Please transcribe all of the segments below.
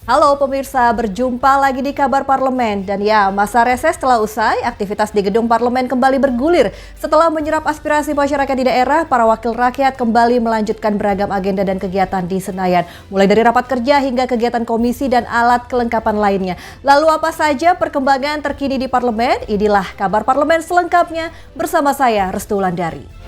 Halo pemirsa, berjumpa lagi di Kabar Parlemen. Dan ya, masa reses telah usai, aktivitas di gedung parlemen kembali bergulir. Setelah menyerap aspirasi masyarakat di daerah, para wakil rakyat kembali melanjutkan beragam agenda dan kegiatan di Senayan. Mulai dari rapat kerja hingga kegiatan komisi dan alat kelengkapan lainnya. Lalu apa saja perkembangan terkini di parlemen? Inilah Kabar Parlemen selengkapnya bersama saya, Restu Wulandari.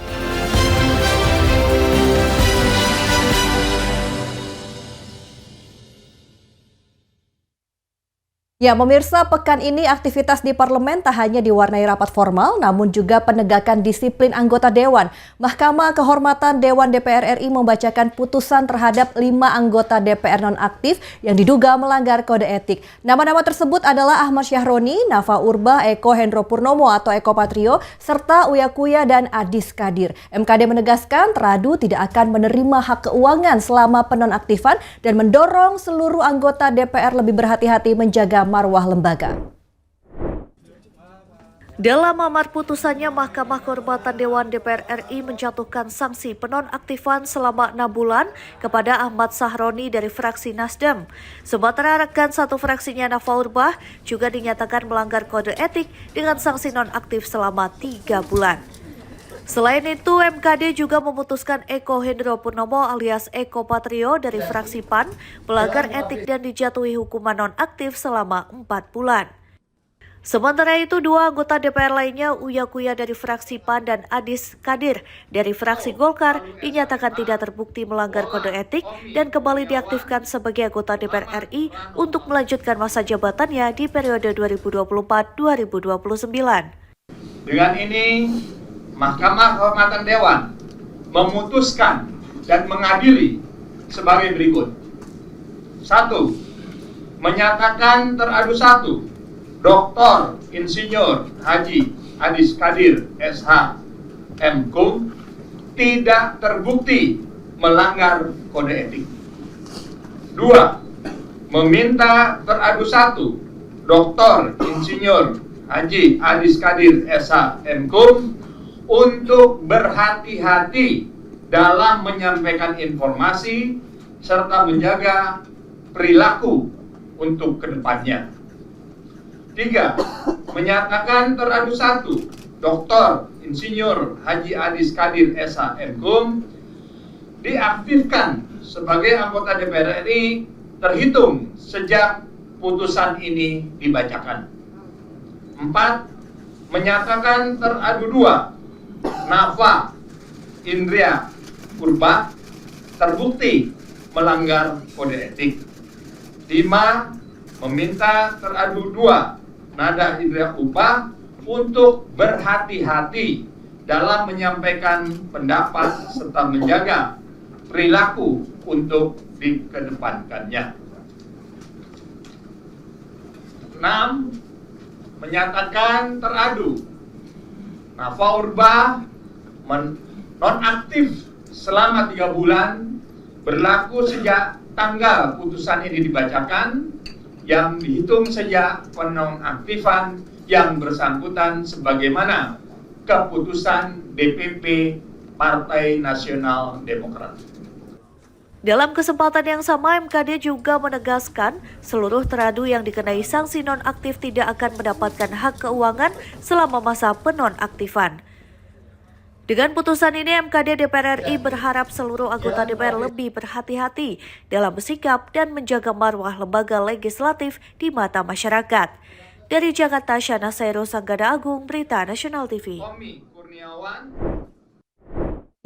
Ya, pemirsa, pekan ini aktivitas di parlemen tak hanya diwarnai rapat formal, namun juga penegakan disiplin anggota Dewan. Mahkamah Kehormatan Dewan DPR RI membacakan putusan terhadap 5 anggota DPR nonaktif yang diduga melanggar kode etik. Nama-nama tersebut adalah Ahmad Syahroni, Nafa Urbah, Eko Hendro Purnomo atau Eko Patrio, serta Uya Kuya dan Adis Kadir. MKD menegaskan teradu tidak akan menerima hak keuangan selama penonaktifan dan mendorong seluruh anggota DPR lebih berhati-hati menjaga marwah lembaga. Dalam amar putusannya, Mahkamah Kehormatan Dewan DPR RI menjatuhkan sanksi penonaktifan selama 6 bulan kepada Ahmad Syahroni dari fraksi Nasdem. Sementara rekan satu fraksinya Nafa Urbah juga dinyatakan melanggar kode etik dengan sanksi nonaktif selama 3 bulan. Selain itu, MKD juga memutuskan Eko Hendro Purnomo alias Eko Patrio dari fraksi PAN melanggar etik dan dijatuhi hukuman nonaktif selama 4 bulan. Sementara itu, 2 anggota DPR lainnya, Uya Kuya dari fraksi PAN dan Adis Kadir dari fraksi Golkar, dinyatakan tidak terbukti melanggar kode etik dan kembali diaktifkan sebagai anggota DPR RI untuk melanjutkan masa jabatannya di periode 2024-2029. Dengan ini, Mahkamah Kehormatan Dewan memutuskan dan mengadili sebagai berikut. 1. Menyatakan teradu 1, Dr. Insinyur Haji Adis Kadir SH MKum tidak terbukti melanggar kode etik. 2. Meminta teradu 1, Dr. Insinyur Haji Adis Kadir SH MKum untuk berhati-hati dalam menyampaikan informasi serta menjaga perilaku untuk kedepannya. 3. Menyatakan teradu 1, Dr. Insinyur Haji Adis Kadir SH MKum diaktifkan sebagai anggota DPR RI terhitung sejak putusan ini dibacakan. 4. Menyatakan teradu 2, Nafa Indria Urbah terbukti melanggar kode etik. 5. Meminta teradu 2, Nada Indria Urbah untuk berhati-hati dalam menyampaikan pendapat serta menjaga perilaku untuk dikedepankannya. 6. Menyatakan teradu Nafa Urbah nonaktif selama 3 bulan berlaku sejak tanggal putusan ini dibacakan yang dihitung sejak penonaktifan yang bersangkutan sebagaimana keputusan DPP Partai Nasional Demokrat. Dalam kesempatan yang sama, MKD juga menegaskan seluruh teradu yang dikenai sanksi nonaktif tidak akan mendapatkan hak keuangan selama masa penonaktifan. Dengan putusan ini, MKD DPR RI berharap seluruh anggota DPR lebih berhati-hati dalam bersikap dan menjaga marwah lembaga legislatif di mata masyarakat. Dari Jakarta, Syana Sairo, Sanggada Agung, Berita Nasional TV.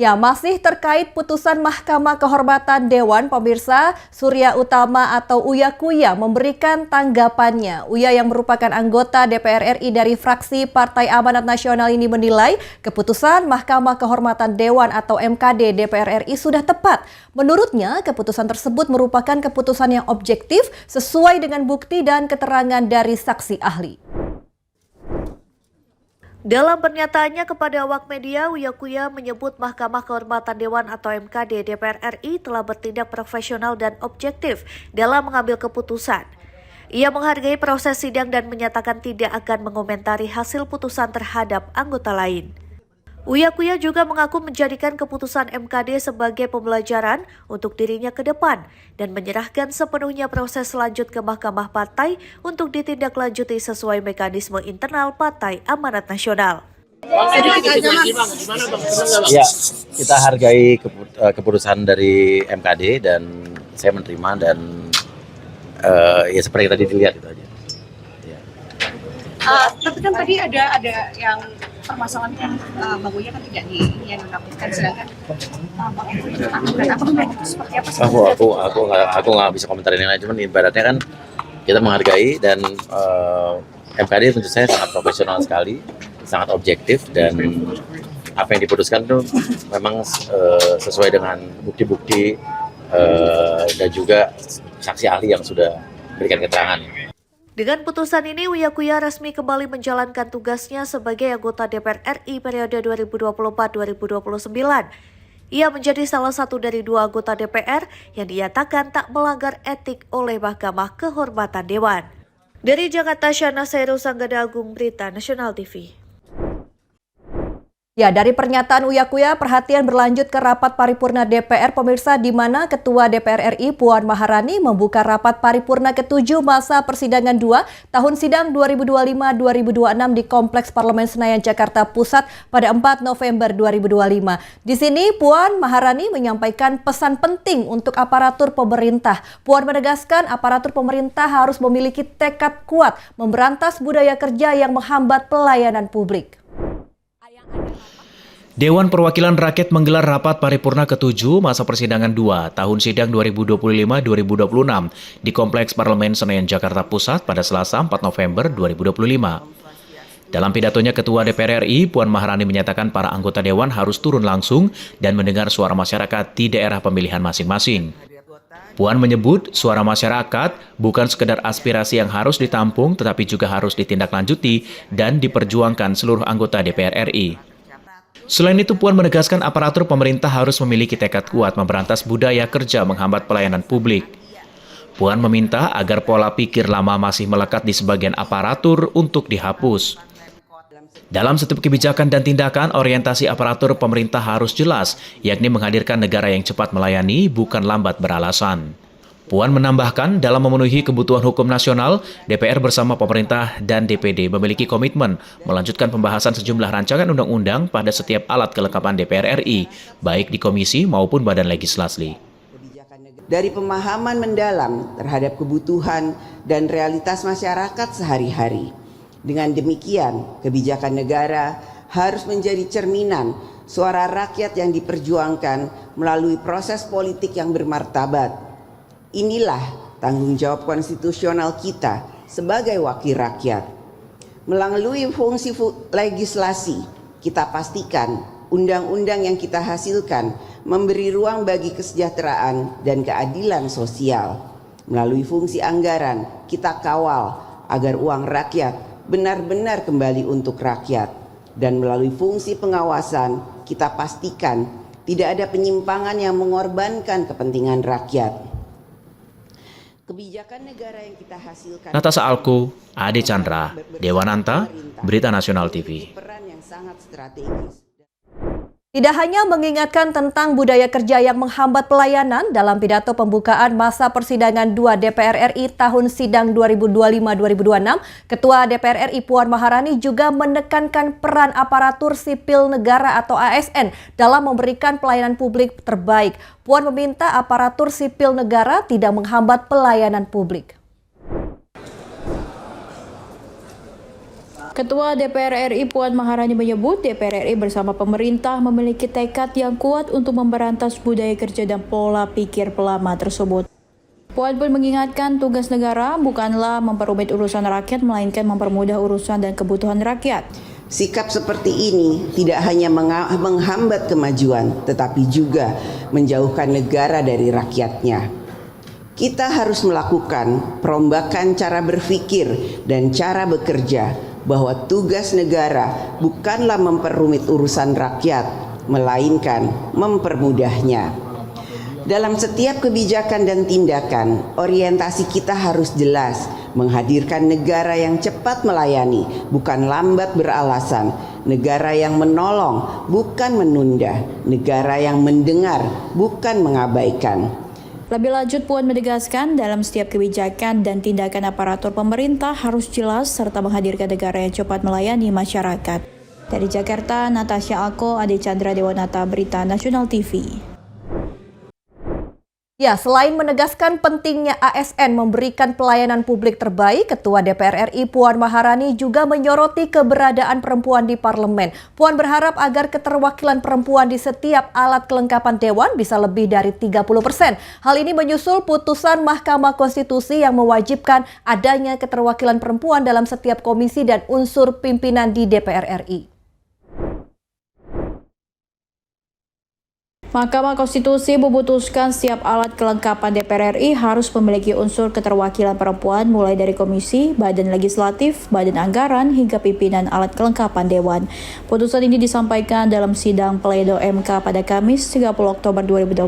Ya, masih terkait putusan Mahkamah Kehormatan Dewan, pemirsa, Surya Utama atau Uya Kuya memberikan tanggapannya. Uya yang merupakan anggota DPR RI dari fraksi Partai Amanat Nasional ini menilai keputusan Mahkamah Kehormatan Dewan atau MKD DPR RI sudah tepat. Menurutnya, keputusan tersebut merupakan keputusan yang objektif sesuai dengan bukti dan keterangan dari saksi ahli. Dalam pernyataannya kepada awak media, Uya Kuya menyebut Mahkamah Kehormatan Dewan atau MKD DPR RI telah bertindak profesional dan objektif dalam mengambil keputusan. Ia menghargai proses sidang dan menyatakan tidak akan mengomentari hasil putusan terhadap anggota lain. Uya Kuya juga mengaku menjadikan keputusan MKD sebagai pembelajaran untuk dirinya ke depan dan menyerahkan sepenuhnya proses lanjut ke Mahkamah Partai untuk ditindaklanjuti sesuai mekanisme internal Partai Amanat Nasional. Ya, kita hargai keputusan dari MKD dan saya menerima dan ya seperti yang tadi dilihat itu aja. Ya. Tapi kan tadi ada yang permasalahan kan Bang Uya kan tidak dinonaktifkan, sedangkan seperti apa sih? Aku nggak bisa komentarin yang lain, cuman ibaratnya kan kita menghargai dan MKD tentu saya sangat profesional sekali, sangat objektif dan apa yang diputuskan itu memang sesuai dengan bukti-bukti dan juga saksi ahli yang sudah berikan keterangan. Dengan putusan ini, Uya Kuya resmi kembali menjalankan tugasnya sebagai anggota DPR RI periode 2024-2029. Ia menjadi salah satu dari 2 anggota DPR yang dinyatakan tak melanggar etik oleh Mahkamah Kehormatan Dewan. Dari Jakarta, Syana Seru, Sanggada Agung, Berita Nasional TV. Ya, dari pernyataan Uya Kuya, perhatian berlanjut ke rapat paripurna DPR pemirsa, di mana Ketua DPR RI Puan Maharani membuka rapat paripurna ke-7 masa persidangan 2 tahun sidang 2025-2026 di Kompleks Parlemen Senayan, Jakarta Pusat pada 4 November 2025. Di sini Puan Maharani menyampaikan pesan penting untuk aparatur pemerintah. Puan menegaskan aparatur pemerintah harus memiliki tekad kuat memberantas budaya kerja yang menghambat pelayanan publik. Dewan Perwakilan Rakyat menggelar rapat paripurna ke-7 masa persidangan 2 tahun sidang 2025-2026 di Kompleks Parlemen Senayan, Jakarta Pusat pada Selasa 4 November 2025. Dalam pidatonya, Ketua DPR RI Puan Maharani menyatakan para anggota Dewan harus turun langsung dan mendengar suara masyarakat di daerah pemilihan masing-masing. Puan menyebut suara masyarakat bukan sekedar aspirasi yang harus ditampung, tetapi juga harus ditindaklanjuti dan diperjuangkan seluruh anggota DPR RI. Selain itu, Puan menegaskan aparatur pemerintah harus memiliki tekad kuat memberantas budaya kerja menghambat pelayanan publik. Puan meminta agar pola pikir lama masih melekat di sebagian aparatur untuk dihapus. Dalam setiap kebijakan dan tindakan, orientasi aparatur pemerintah harus jelas, yakni menghadirkan negara yang cepat melayani, bukan lambat beralasan. Puan menambahkan, dalam memenuhi kebutuhan hukum nasional, DPR bersama pemerintah dan DPD memiliki komitmen melanjutkan pembahasan sejumlah rancangan undang-undang pada setiap alat kelengkapan DPR RI, baik di komisi maupun badan legislasi. Dari pemahaman mendalam terhadap kebutuhan dan realitas masyarakat sehari-hari. Dengan demikian, kebijakan negara harus menjadi cerminan suara rakyat yang diperjuangkan melalui proses politik yang bermartabat. Inilah tanggung jawab konstitusional kita sebagai wakil rakyat. Melalui fungsi legislasi, kita pastikan undang-undang yang kita hasilkan memberi ruang bagi kesejahteraan dan keadilan sosial. Melalui fungsi anggaran, kita kawal agar uang rakyat benar-benar kembali untuk rakyat. Dan melalui fungsi pengawasan, kita pastikan tidak ada penyimpangan yang mengorbankan kepentingan rakyat. Kebijakan negara yang kita hasilkan. Natasha Alko, Ade Chandra, Dewananta, Berita Nasional TV. Peran yang sangat strategis. Tidak hanya mengingatkan tentang budaya kerja yang menghambat pelayanan, dalam pidato pembukaan masa persidangan 2 DPR RI tahun sidang 2025-2026, Ketua DPR RI Puan Maharani juga menekankan peran aparatur sipil negara atau ASN dalam memberikan pelayanan publik terbaik. Puan meminta aparatur sipil negara tidak menghambat pelayanan publik. Ketua DPR RI Puan Maharani menyebut DPR RI bersama pemerintah memiliki tekad yang kuat untuk memberantas budaya kerja dan pola pikir pelama tersebut. Puan pun mengingatkan tugas negara bukanlah memperumit urusan rakyat, melainkan mempermudah urusan dan kebutuhan rakyat. Sikap seperti ini tidak hanya menghambat kemajuan, tetapi juga menjauhkan negara dari rakyatnya. Kita harus melakukan perombakan cara berpikir dan cara bekerja, bahwa tugas negara bukanlah memperumit urusan rakyat, melainkan mempermudahnya. Dalam setiap kebijakan dan tindakan, orientasi kita harus jelas, menghadirkan negara yang cepat melayani, bukan lambat beralasan, negara yang menolong, bukan menunda, negara yang mendengar, bukan mengabaikan. Lebih lanjut, Puan menegaskan dalam setiap kebijakan dan tindakan aparatur pemerintah harus jelas serta menghadirkan negara yang cepat melayani masyarakat. Dari Jakarta, Natasha Alko, Ade Chandra Dewanata, Berita Nasional TV. Ya, selain menegaskan pentingnya ASN memberikan pelayanan publik terbaik, Ketua DPR RI Puan Maharani juga menyoroti keberadaan perempuan di parlemen. Puan berharap agar keterwakilan perempuan di setiap alat kelengkapan dewan bisa lebih dari 30%. Hal ini menyusul putusan Mahkamah Konstitusi yang mewajibkan adanya keterwakilan perempuan dalam setiap komisi dan unsur pimpinan di DPR RI. Mahkamah Konstitusi memutuskan setiap alat kelengkapan DPR RI harus memiliki unsur keterwakilan perempuan mulai dari komisi, badan legislatif, badan anggaran, hingga pimpinan alat kelengkapan dewan. Putusan ini disampaikan dalam sidang Pledo MK pada Kamis 30 Oktober 2025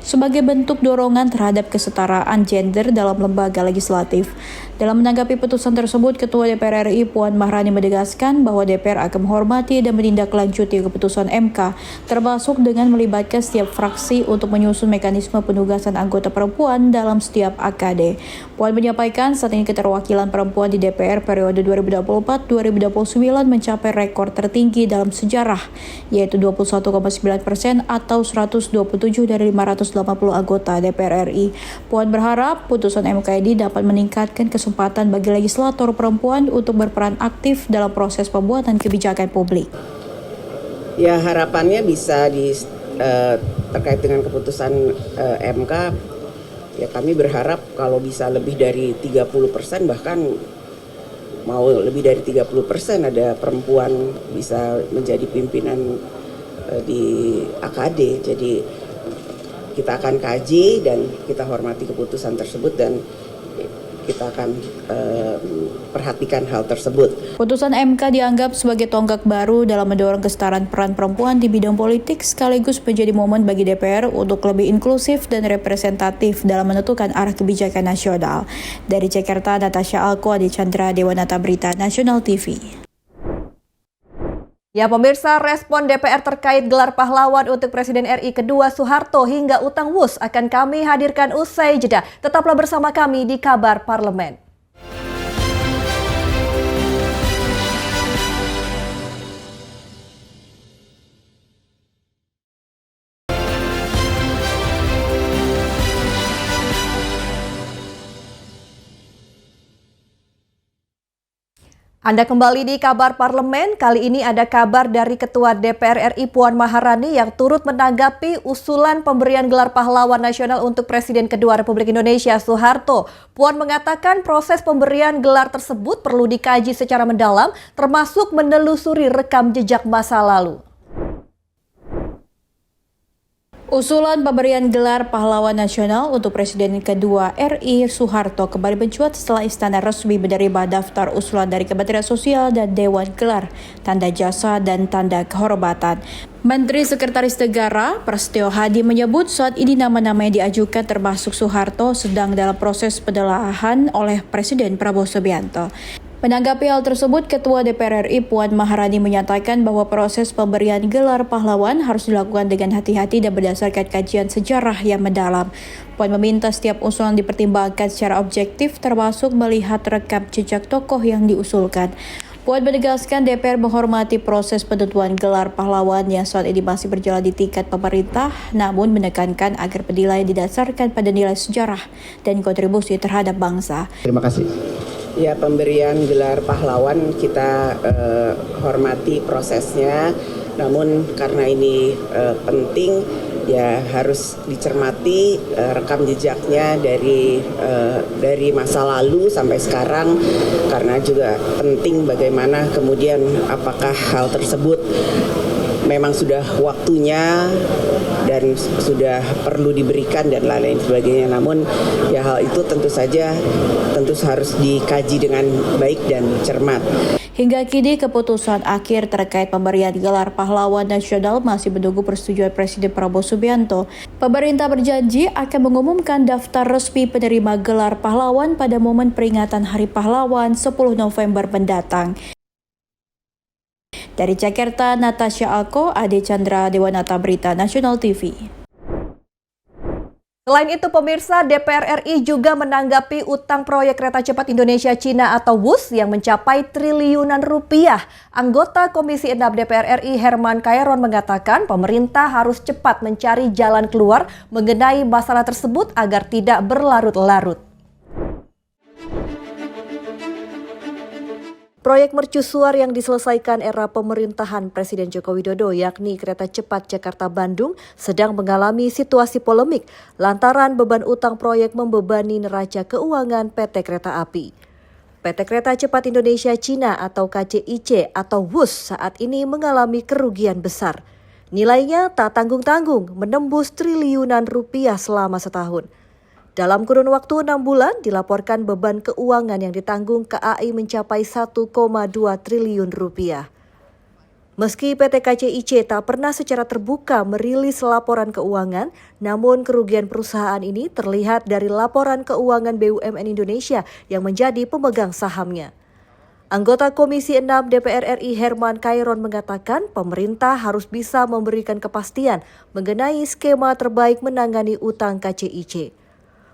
sebagai bentuk dorongan terhadap kesetaraan gender dalam lembaga legislatif. Dalam menanggapi putusan tersebut, Ketua DPR RI Puan Maharani menegaskan bahwa DPR akan menghormati dan menindaklanjuti keputusan MK, termasuk dengan melibatkan setiap fraksi untuk menyusun mekanisme penugasan anggota perempuan dalam setiap AKD. Puan menyampaikan saat ini keterwakilan perempuan di DPR periode 2024-2029 mencapai rekor tertinggi dalam sejarah, yaitu 21,9% atau 127 dari 580 anggota DPR RI. Puan berharap putusan MK ini dapat meningkatkan kesempatan bagi legislator perempuan untuk berperan aktif dalam proses pembuatan kebijakan publik. Ya, harapannya bisa terkait dengan keputusan MK, ya kami berharap kalau bisa lebih dari 30%, bahkan mau lebih dari 30% ada perempuan bisa menjadi pimpinan di AKD. Jadi kita akan kaji dan kita hormati keputusan tersebut dan kita akan perhatikan hal tersebut. Putusan MK dianggap sebagai tonggak baru dalam mendorong kesetaraan peran perempuan di bidang politik, sekaligus menjadi momen bagi DPR untuk lebih inklusif dan representatif dalam menentukan arah kebijakan nasional. Dari Jakarta, Natasha Alko, Ade Chandra Dewanata, Berita Nasional TV. Ya, pemirsa, respon DPR terkait gelar pahlawan untuk Presiden RI kedua Soeharto hingga utang WUS akan kami hadirkan usai jeda. Tetaplah bersama kami di Kabar Parlemen. Anda kembali di Kabar Parlemen. Kali ini ada kabar dari Ketua DPR RI Puan Maharani yang turut menanggapi usulan pemberian gelar pahlawan nasional untuk Presiden kedua Republik Indonesia Soeharto. Puan mengatakan proses pemberian gelar tersebut perlu dikaji secara mendalam, termasuk menelusuri rekam jejak masa lalu. Usulan pemberian gelar pahlawan nasional untuk Presiden kedua RI Soeharto kembali mencuat setelah Istana resmi menerima daftar usulan dari Kementerian Sosial dan Dewan Gelar, Tanda Jasa, dan Tanda Kehormatan. Menteri Sekretaris Negara Prasetyo Hadi menyebut saat ini nama-nama yang diajukan termasuk Soeharto sedang dalam proses penelaahan oleh Presiden Prabowo Subianto. Menanggapi hal tersebut, Ketua DPR RI Puan Maharani menyatakan bahwa proses pemberian gelar pahlawan harus dilakukan dengan hati-hati dan berdasarkan kajian sejarah yang mendalam. Puan meminta setiap usulan dipertimbangkan secara objektif, termasuk melihat rekam jejak tokoh yang diusulkan. Puan menegaskan DPR menghormati proses penentuan gelar pahlawan yang saat ini masih berjalan di tingkat pemerintah, namun menekankan agar penilaian didasarkan pada nilai sejarah dan kontribusi terhadap bangsa. Terima kasih. Ya, pemberian gelar pahlawan kita hormati prosesnya, namun karena ini penting ya harus dicermati rekam jejaknya dari masa lalu sampai sekarang, karena juga penting bagaimana kemudian apakah hal tersebut memang sudah waktunya dan sudah perlu diberikan dan lain-lain sebagainya. Namun ya hal itu tentu harus dikaji dengan baik dan cermat. Hingga kini keputusan akhir terkait pemberian gelar pahlawan nasional masih menunggu persetujuan Presiden Prabowo Subianto. Pemerintah berjanji akan mengumumkan daftar resmi penerima gelar pahlawan pada momen peringatan Hari Pahlawan 10 November mendatang. Dari Jakarta, Natasha Alko, Ade Chandra, Dewanata, Berita Nasional TV. Selain itu, pemirsa, DPR RI juga menanggapi utang proyek kereta cepat Indonesia-Cina atau WUS yang mencapai triliunan rupiah. Anggota Komisi 6 DPR RI Herman Khairron mengatakan pemerintah harus cepat mencari jalan keluar mengenai masalah tersebut agar tidak berlarut-larut. Proyek mercusuar yang diselesaikan era pemerintahan Presiden Joko Widodo yakni kereta cepat Jakarta-Bandung sedang mengalami situasi polemik lantaran beban utang proyek membebani neraca keuangan PT Kereta Api. PT Kereta Cepat Indonesia Cina atau KCIC atau WUS saat ini mengalami kerugian besar. Nilainya tak tanggung-tanggung menembus triliunan rupiah selama setahun. Dalam kurun waktu 6 bulan, dilaporkan beban keuangan yang ditanggung KAI mencapai 1,2 triliun rupiah. Meski PT KCIC tak pernah secara terbuka merilis laporan keuangan, namun kerugian perusahaan ini terlihat dari laporan keuangan BUMN Indonesia yang menjadi pemegang sahamnya. Anggota Komisi 6 DPR RI Herman Khairron mengatakan pemerintah harus bisa memberikan kepastian mengenai skema terbaik menangani utang KCIC.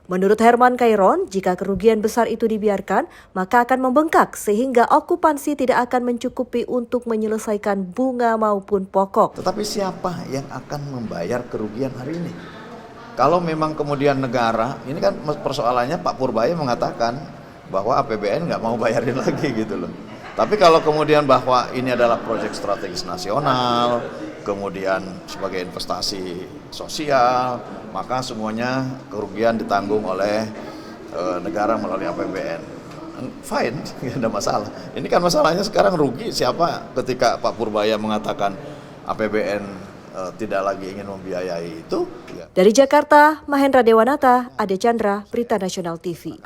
Menurut Herman Khairron, jika kerugian besar itu dibiarkan, maka akan membengkak sehingga okupansi tidak akan mencukupi untuk menyelesaikan bunga maupun pokok. Tetapi siapa yang akan membayar kerugian hari ini? Kalau memang kemudian negara, ini kan persoalannya Pak Purbaya mengatakan bahwa APBN nggak mau bayarin lagi gitu loh. Tapi kalau kemudian bahwa ini adalah proyek strategis nasional, kemudian sebagai investasi sosial, maka semuanya kerugian ditanggung oleh negara melalui APBN. Fine, tidak ada masalah. Ini kan masalahnya sekarang rugi siapa ketika Pak Purbaya mengatakan APBN tidak lagi ingin membiayai itu. Ya. Dari Jakarta, Mahendra Dewanata, Ade Chandra, Berita Nasional TV.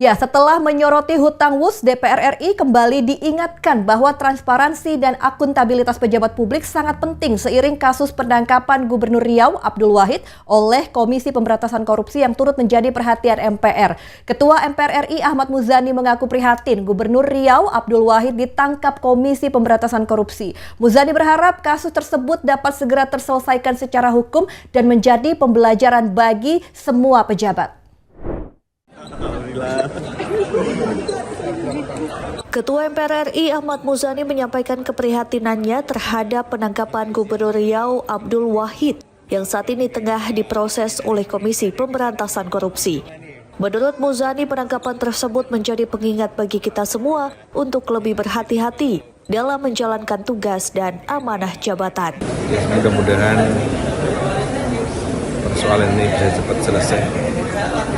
Ya, setelah menyoroti hutang WUS, DPR RI kembali diingatkan bahwa transparansi dan akuntabilitas pejabat publik sangat penting seiring kasus penangkapan Gubernur Riau Abdul Wahid oleh Komisi Pemberantasan Korupsi yang turut menjadi perhatian MPR. Ketua MPR RI Ahmad Muzani mengaku prihatin Gubernur Riau Abdul Wahid ditangkap Komisi Pemberantasan Korupsi. Muzani berharap kasus tersebut dapat segera terselesaikan secara hukum dan menjadi pembelajaran bagi semua pejabat. Ketua MPR RI Ahmad Muzani menyampaikan keprihatinannya terhadap penangkapan Gubernur Riau Abdul Wahid yang saat ini tengah diproses oleh Komisi Pemberantasan Korupsi. Menurut Muzani, penangkapan tersebut menjadi pengingat bagi kita semua untuk lebih berhati-hati dalam menjalankan tugas dan amanah jabatan. Mudah-mudahan persoalan ini bisa cepat selesai.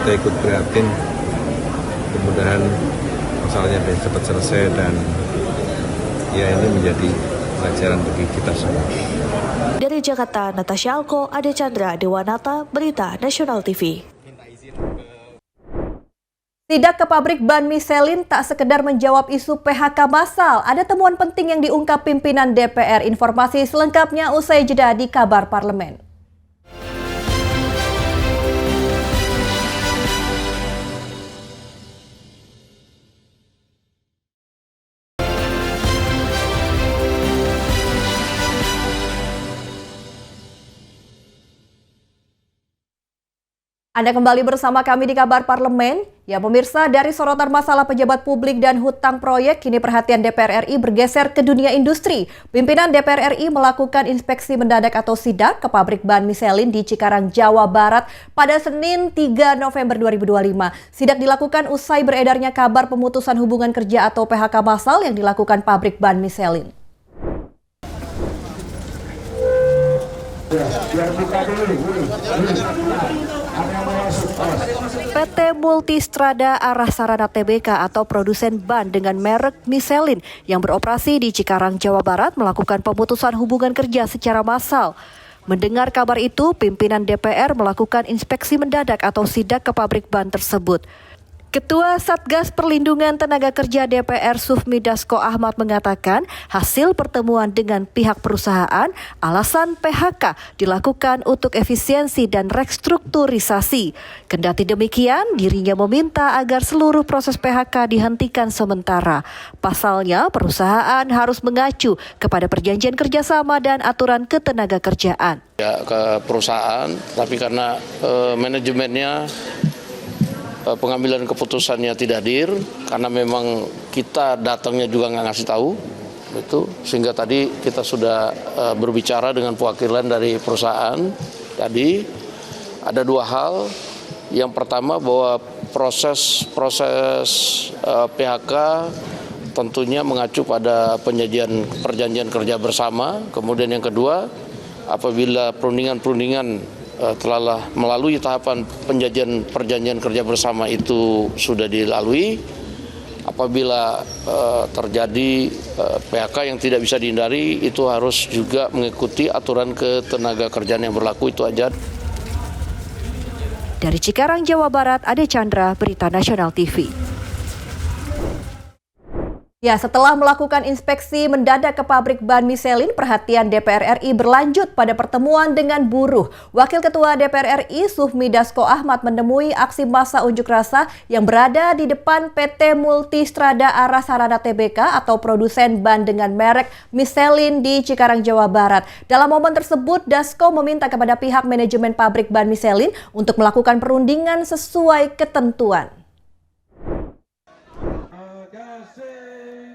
Kita ikut prihatin, mudah-mudahan masalahnya bisa cepat selesai dan ya ini menjadi pelajaran bagi kita semua. Dari Jakarta, Natasha Alko, Ade Chandra, Dewanata, Berita Nasional TV. Sidak ke pabrik ban Michelin tak sekedar menjawab isu PHK massal. Ada temuan penting yang diungkap pimpinan DPR. Informasi selengkapnya usai jeda di Kabar Parlemen. Anda kembali bersama kami di Kabar Parlemen. Ya pemirsa, dari sorotan masalah pejabat publik dan hutang proyek, kini perhatian DPR RI bergeser ke dunia industri. Pimpinan DPR RI melakukan inspeksi mendadak atau sidak ke pabrik ban Michelin di Cikarang, Jawa Barat pada Senin 3 November 2025. Sidak dilakukan usai beredarnya kabar pemutusan hubungan kerja atau PHK massal yang dilakukan pabrik ban Michelin. PT Multistrada Arah Sarana Tbk atau produsen ban dengan merek Michelin yang beroperasi di Cikarang, Jawa Barat melakukan pemutusan hubungan kerja secara massal. Mendengar kabar itu, pimpinan DPR melakukan inspeksi mendadak atau sidak ke pabrik ban tersebut. Ketua Satgas Perlindungan Tenaga Kerja DPR Sufmi Dasko Ahmad mengatakan hasil pertemuan dengan pihak perusahaan alasan PHK dilakukan untuk efisiensi dan restrukturisasi. Kendati demikian, dirinya meminta agar seluruh proses PHK dihentikan sementara. Pasalnya, perusahaan harus mengacu kepada perjanjian kerjasama dan aturan ketenaga kerjaan. Ya, ke perusahaan, tapi karena manajemennya pengambilan keputusannya tidak hadir karena memang kita datangnya juga nggak ngasih tahu itu, sehingga tadi kita sudah berbicara dengan perwakilan dari perusahaan. Tadi ada dua hal. Yang pertama bahwa proses PHK tentunya mengacu pada perjanjian kerja bersama. Kemudian yang kedua, apabila perundingan telah melalui tahapan perjanjian kerja bersama itu sudah dilalui, apabila terjadi PHK yang tidak bisa dihindari, itu harus juga mengikuti aturan ketenaga kerjaan yang berlaku, itu aja. Dari Cikarang, Jawa Barat, Ade Chandra, Berita Nasional TV. Ya, setelah melakukan inspeksi mendadak ke pabrik ban Michelin, perhatian DPR RI berlanjut pada pertemuan dengan buruh. Wakil Ketua DPR RI Sufmi Dasko Ahmad menemui aksi massa unjuk rasa yang berada di depan PT Multistrada Arah Sarana Tbk atau produsen ban dengan merek Michelin di Cikarang, Jawa Barat. Dalam momen tersebut, Dasko meminta kepada pihak manajemen pabrik ban Michelin untuk melakukan perundingan sesuai ketentuan.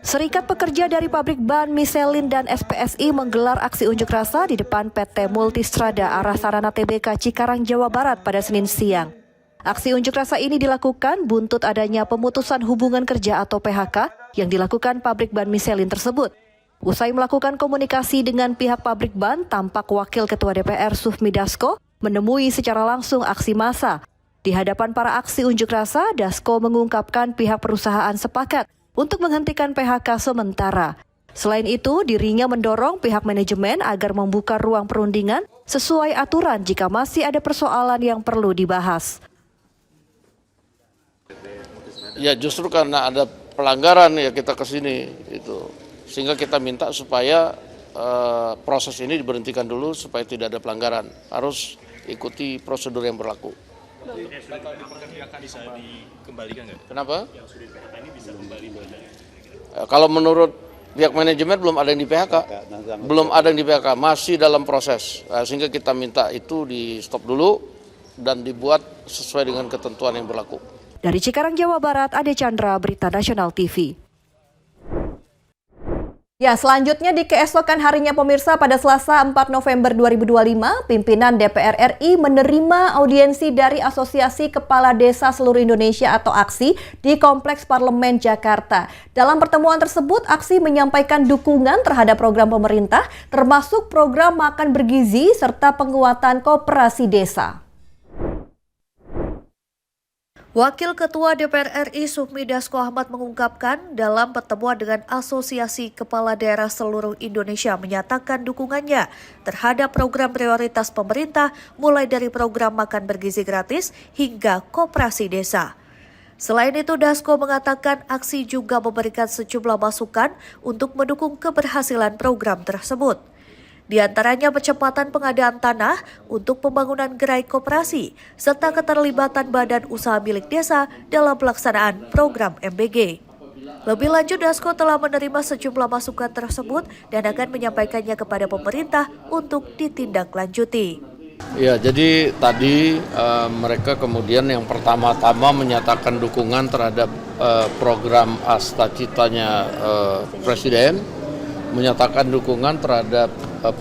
Serikat pekerja dari pabrik ban Michelin dan SPSI menggelar aksi unjuk rasa di depan PT Multistrada Arah Sarana Tbk Cikarang, Jawa Barat pada Senin siang. Aksi unjuk rasa ini dilakukan buntut adanya pemutusan hubungan kerja atau PHK yang dilakukan pabrik ban Michelin tersebut. Usai melakukan komunikasi dengan pihak pabrik ban, tampak Wakil Ketua DPR Sufmi Dasko menemui secara langsung aksi massa. Di hadapan para aksi unjuk rasa, Dasko mengungkapkan pihak perusahaan sepakat untuk menghentikan PHK sementara. Selain itu, dirinya mendorong pihak manajemen agar membuka ruang perundingan sesuai aturan jika masih ada persoalan yang perlu dibahas. Ya, justru karena ada pelanggaran ya kita ke sini itu. Sehingga kita minta supaya proses ini diberhentikan dulu supaya tidak ada pelanggaran. Harus ikuti prosedur yang berlaku. Bisa dikembalikan nggak? Kenapa? Yang sudah PHK ini bisa kembali kalau menurut pihak manajemen belum ada yang di PHK, masih dalam proses. Sehingga kita minta itu di stop dulu dan dibuat sesuai dengan ketentuan yang berlaku. Dari Cikarang, Jawa Barat, Ade Chandra, Berita Nasional TV. Ya, selanjutnya di keesokan harinya pemirsa pada Selasa 4 November 2025, pimpinan DPR RI menerima audiensi dari Asosiasi Kepala Desa Seluruh Indonesia atau AKSI di Kompleks Parlemen Jakarta. Dalam pertemuan tersebut, AKSI menyampaikan dukungan terhadap program pemerintah, termasuk program makan bergizi serta penguatan koperasi desa. Wakil Ketua DPR RI Sufmi Dasko Ahmad mengungkapkan dalam pertemuan dengan Asosiasi Kepala Daerah Seluruh Indonesia menyatakan dukungannya terhadap program prioritas pemerintah mulai dari program makan bergizi gratis hingga koperasi desa. Selain itu, Dasko mengatakan aksi juga memberikan sejumlah masukan untuk mendukung keberhasilan program tersebut. Di antaranya percepatan pengadaan tanah untuk pembangunan gerai koperasi, serta keterlibatan badan usaha milik desa dalam pelaksanaan program MBG. Lebih lanjut, Dasko telah menerima sejumlah masukan tersebut dan akan menyampaikannya kepada pemerintah untuk ditindaklanjuti. Ya, jadi tadi mereka kemudian yang pertama-tama menyatakan dukungan terhadap program Asta-Citanya Presiden, menyatakan dukungan terhadap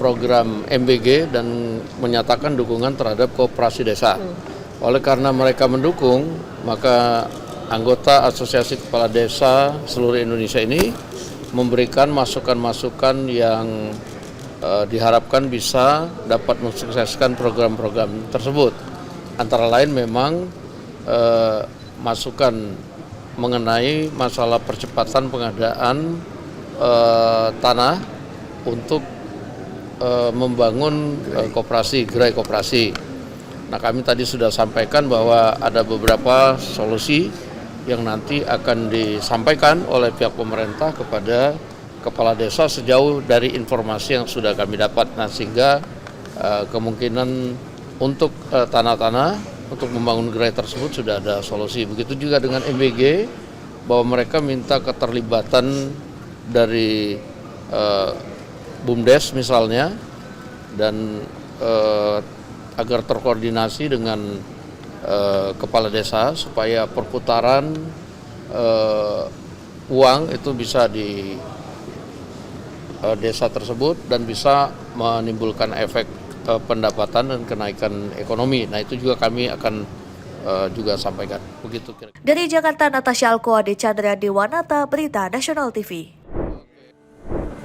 program MBG dan menyatakan dukungan terhadap koperasi desa. Oleh karena mereka mendukung, maka anggota Asosiasi Kepala Desa Seluruh Indonesia ini memberikan masukan-masukan yang diharapkan bisa dapat mensukseskan program-program tersebut. Antara lain memang masukan mengenai masalah percepatan pengadaan tanah untuk membangun koperasi, gerai koperasi. Nah, kami tadi sudah sampaikan bahwa ada beberapa solusi yang nanti akan disampaikan oleh pihak pemerintah kepada kepala desa sejauh dari informasi yang sudah kami dapat. Nah, sehingga kemungkinan untuk tanah-tanah untuk membangun gerai tersebut sudah ada solusi. Begitu juga dengan MBG, bahwa mereka minta keterlibatan dari BUMDes misalnya, dan agar terkoordinasi dengan kepala desa supaya perputaran uang itu bisa di desa tersebut dan bisa menimbulkan efek pendapatan dan kenaikan ekonomi. Nah, itu juga kami akan juga sampaikan. Begitu kira-kira. Dari Jakarta, Natasha Alkoade, Chandra Dewanata, Berita Nasional TV.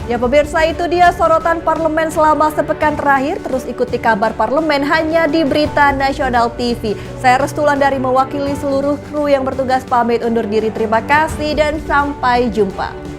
Ya pemirsa, itu dia sorotan parlemen selama sepekan terakhir. Terus ikuti kabar parlemen hanya di Berita Nasional TV. Saya Restulandari mewakili seluruh kru yang bertugas pamit undur diri. Terima kasih dan sampai jumpa.